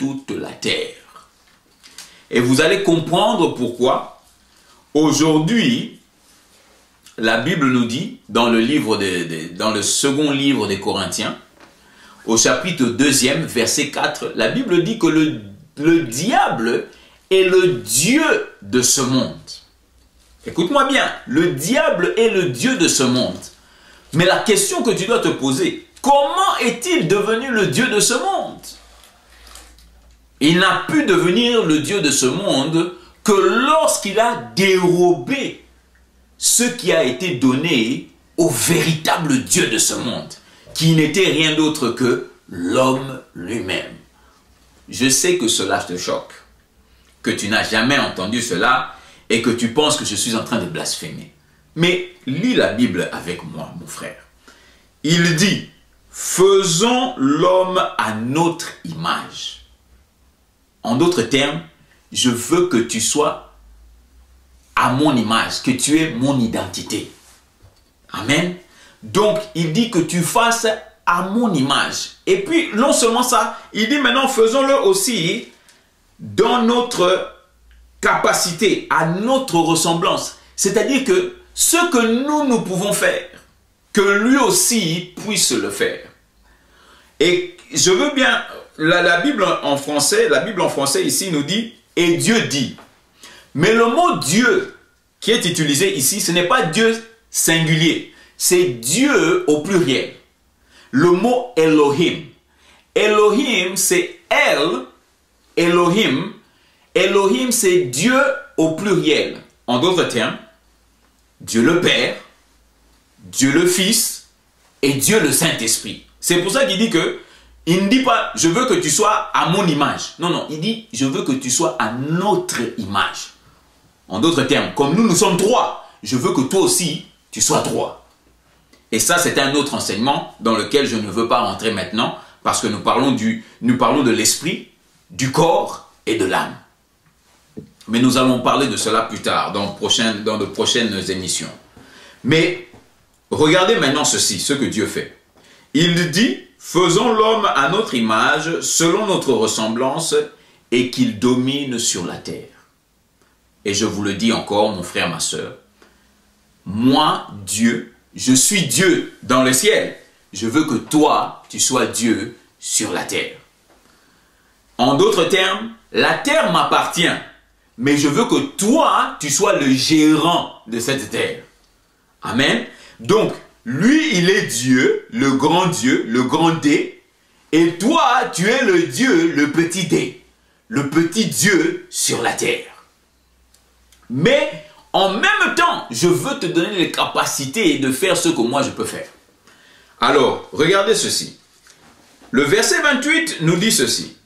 toute la terre. Et vous allez comprendre pourquoi aujourd'hui, la Bible nous dit, dans le second livre des Corinthiens, au chapitre 2, verset 4, la Bible dit que le diable est le Dieu de ce monde. Écoute-moi bien, le diable est le Dieu de ce monde. Mais la question que tu dois te poser, comment est-il devenu le Dieu de ce monde? Il n'a pu devenir le Dieu de ce monde que lorsqu'il a dérobé ce qui a été donné au véritable Dieu de ce monde, qui n'était rien d'autre que l'homme lui-même. Je sais que cela te choque, que tu n'as jamais entendu cela et que tu penses que je suis en train de blasphémer. Mais lis la Bible avec moi, mon frère. Il dit, faisons l'homme à notre image. En d'autres termes, je veux que tu sois à mon image, que tu aies mon identité. Amen. Donc, il dit que tu fasses à mon image. Et puis, non seulement ça, il dit maintenant, faisons-le aussi dans notre capacité, à notre ressemblance. C'est-à-dire que ce que nous pouvons faire, que lui aussi puisse le faire. Et je veux bien, la Bible en français ici nous dit, et Dieu dit. Mais le mot Dieu qui est utilisé ici, ce n'est pas Dieu singulier, c'est Dieu au pluriel. Le mot Elohim. Elohim, c'est El, Elohim. Elohim, c'est Dieu au pluriel. En d'autres termes, Dieu le Père, Dieu le Fils et Dieu le Saint-Esprit. C'est pour ça qu'il dit que, il ne dit pas, je veux que tu sois à mon image. Non, non, il dit, je veux que tu sois à notre image. En d'autres termes, comme nous sommes trois, je veux que toi aussi, tu sois trois. Et ça, c'est un autre enseignement dans lequel je ne veux pas rentrer maintenant, parce que nous parlons de l'esprit, du corps et de l'âme. Mais nous allons parler de cela plus tard, dans de prochaines émissions. Mais regardez maintenant ceci, ce que Dieu fait. Il dit, faisons l'homme à notre image, selon notre ressemblance, et qu'il domine sur la terre. Et je vous le dis encore, mon frère, ma soeur, moi, Dieu, je suis Dieu dans le ciel. Je veux que toi, tu sois Dieu sur la terre. En d'autres termes, la terre m'appartient, mais je veux que toi, tu sois le gérant de cette terre. Amen. Donc, lui, il est Dieu, le grand D, et toi, tu es le Dieu, le petit D, le petit Dieu sur la terre. Mais, en même temps, je veux te donner les capacités de faire ce que moi je peux faire. Alors, regardez ceci. Le verset 28 nous dit ceci.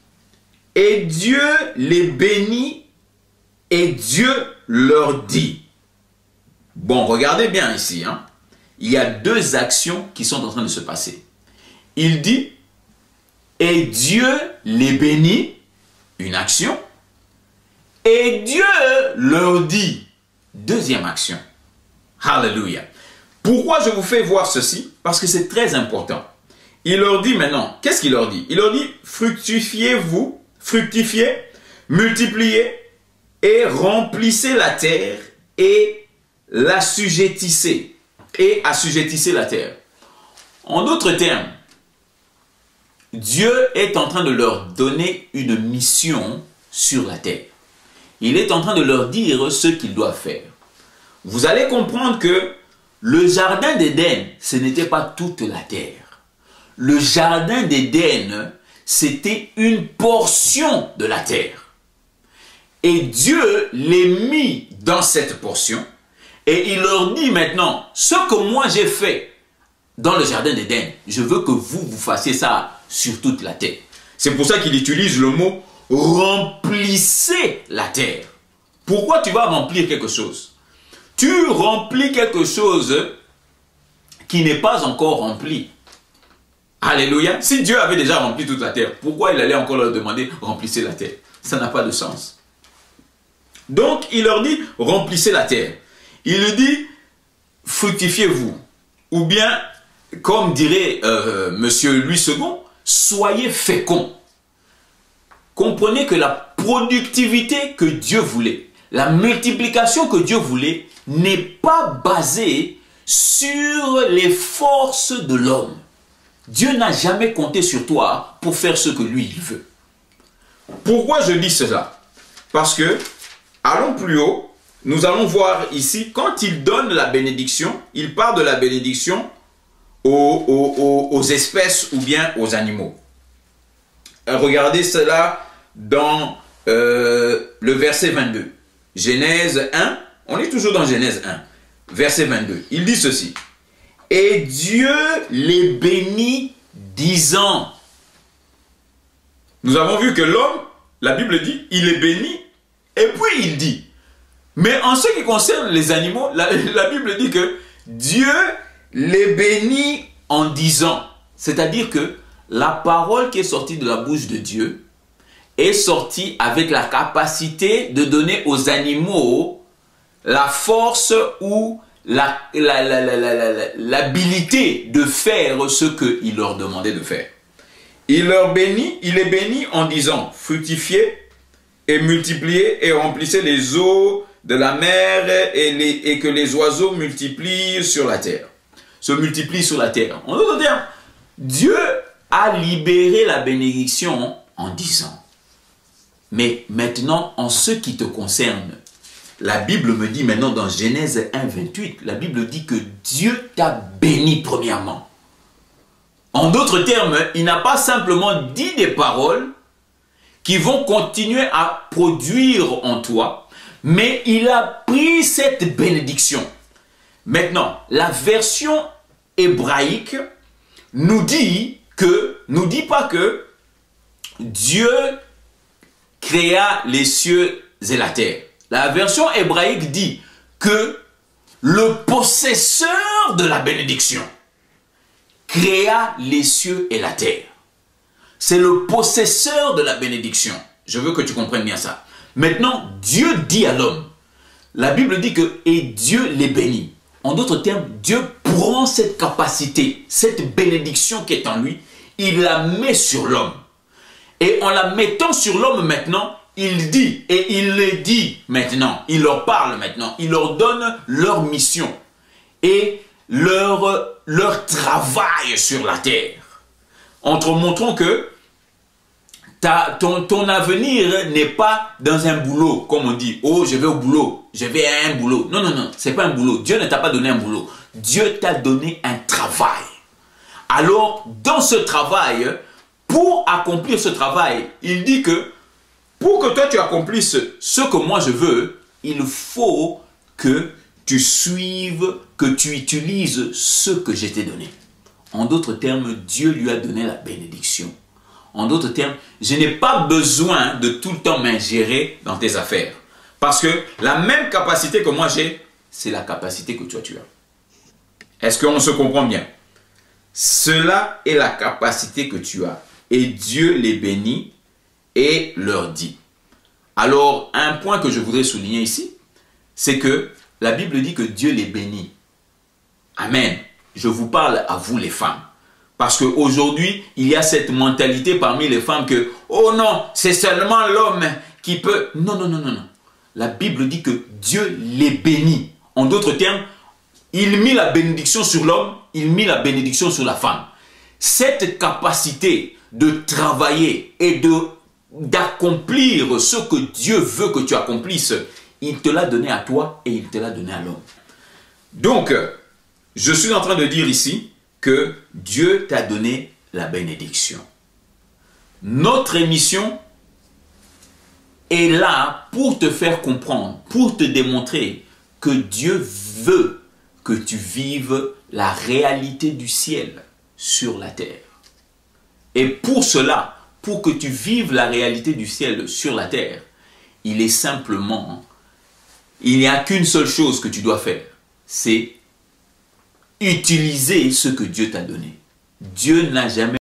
Et Dieu les bénit et Dieu leur dit. Bon, regardez bien ici, hein. Il y a deux actions qui sont en train de se passer. Il dit, et Dieu les bénit, une action, et Dieu leur dit, deuxième action. Alléluia. Pourquoi je vous fais voir ceci? Parce que c'est très important. Il leur dit maintenant, qu'est-ce qu'il leur dit? Il leur dit, fructifiez-vous, fructifiez, multipliez et remplissez la terre et l'assujettissez. Et assujettissez la terre. En d'autres termes, Dieu est en train de leur donner une mission sur la terre. Il est en train de leur dire ce qu'ils doivent faire. Vous allez comprendre que le jardin d'Éden, ce n'était pas toute la terre. Le jardin d'Éden, c'était une portion de la terre. Et Dieu les mit dans cette portion. Et il leur dit maintenant, ce que moi j'ai fait dans le jardin d'Éden, je veux que vous fassiez ça sur toute la terre. C'est pour ça qu'il utilise le mot « remplissez la terre ». Pourquoi tu vas remplir quelque chose? Tu remplis quelque chose qui n'est pas encore rempli. Alléluia. Si Dieu avait déjà rempli toute la terre, pourquoi il allait encore leur demander « remplissez la terre » Ça n'a pas de sens. Donc, il leur dit « remplissez la terre ». Il dit, fructifiez-vous. Ou bien, comme dirait Monsieur Louis II, soyez féconds. comprenez que la productivité que Dieu voulait, la multiplication que Dieu voulait, n'est pas basée sur les forces de l'homme. Dieu n'a jamais compté sur toi pour faire ce que lui, il veut. Pourquoi je dis cela? Parce que, allons plus haut, nous allons voir ici, quand il donne la bénédiction, il part de la bénédiction aux espèces ou bien aux animaux. Regardez cela dans le verset 22. Genèse 1, on est toujours dans Genèse 1, verset 22. Il dit ceci. Et Dieu les bénit, disant. Nous avons vu que l'homme, la Bible dit, il est béni, et puis il dit. Mais en ce qui concerne les animaux, la Bible dit que Dieu les bénit en disant. C'est-à-dire que la parole qui est sortie de la bouche de Dieu est sortie avec la capacité de donner aux animaux la force ou l'habilité de faire ce qu'il leur demandait de faire. Il est béni en disant, fructifiez et multipliez et remplissez les eaux de la mer et que les oiseaux multiplient sur la terre. Se multiplient sur la terre. En d'autres termes, Dieu a libéré la bénédiction en disant. Mais maintenant, en ce qui te concerne, la Bible me dit maintenant dans Genèse 1, 28, la Bible dit que Dieu t'a béni premièrement. En d'autres termes, il n'a pas simplement dit des paroles qui vont continuer à produire en toi, mais il a pris cette bénédiction. Maintenant, la version hébraïque nous dit pas que Dieu créa les cieux et la terre. La version hébraïque dit que le possesseur de la bénédiction créa les cieux et la terre. C'est le possesseur de la bénédiction. Je veux que tu comprennes bien ça. Maintenant, Dieu dit à l'homme, la Bible dit que « et Dieu les bénit ». En d'autres termes, Dieu prend cette capacité, cette bénédiction qui est en lui, il la met sur l'homme. Et en la mettant sur l'homme maintenant, il dit, et il les dit maintenant, il leur parle maintenant, il leur donne leur mission et leur travail sur la terre. En te montrant que ton avenir n'est pas dans un boulot, comme on dit, oh je vais au boulot, je vais à un boulot. Non, non, non, c'est pas un boulot. Dieu ne t'a pas donné un boulot. Dieu t'a donné un travail. Alors, dans ce travail, pour accomplir ce travail, il dit que pour que toi tu accomplisses ce que moi je veux, il faut que tu suives, que tu utilises ce que je t'ai donné. En d'autres termes, Dieu lui a donné la bénédiction. En d'autres termes, je n'ai pas besoin de tout le temps m'ingérer dans tes affaires. Parce que la même capacité que moi j'ai, c'est la capacité que toi tu as. Est-ce qu'on se comprend bien? Cela est la capacité que tu as. Et Dieu les bénit et leur dit. Alors, un point que je voudrais souligner ici, c'est que la Bible dit que Dieu les bénit. Amen. Je vous parle à vous les femmes. Parce qu'aujourd'hui, il y a cette mentalité parmi les femmes que « Oh non, c'est seulement l'homme qui peut... » Non, non, non, non, non. La Bible dit que Dieu les bénit. En d'autres termes, il mit la bénédiction sur l'homme, il mit la bénédiction sur la femme. Cette capacité de travailler et d'accomplir ce que Dieu veut que tu accomplisses, il te l'a donné à toi et il te l'a donné à l'homme. Donc, je suis en train de dire ici que Dieu t'a donné la bénédiction. Notre émission est là pour te faire comprendre, pour te démontrer que Dieu veut que tu vives la réalité du ciel sur la terre. Et pour cela, pour que tu vives la réalité du ciel sur la terre, il est simplement, il n'y a qu'une seule chose que tu dois faire, c'est utiliser ce que Dieu t'a donné. Dieu n'a jamais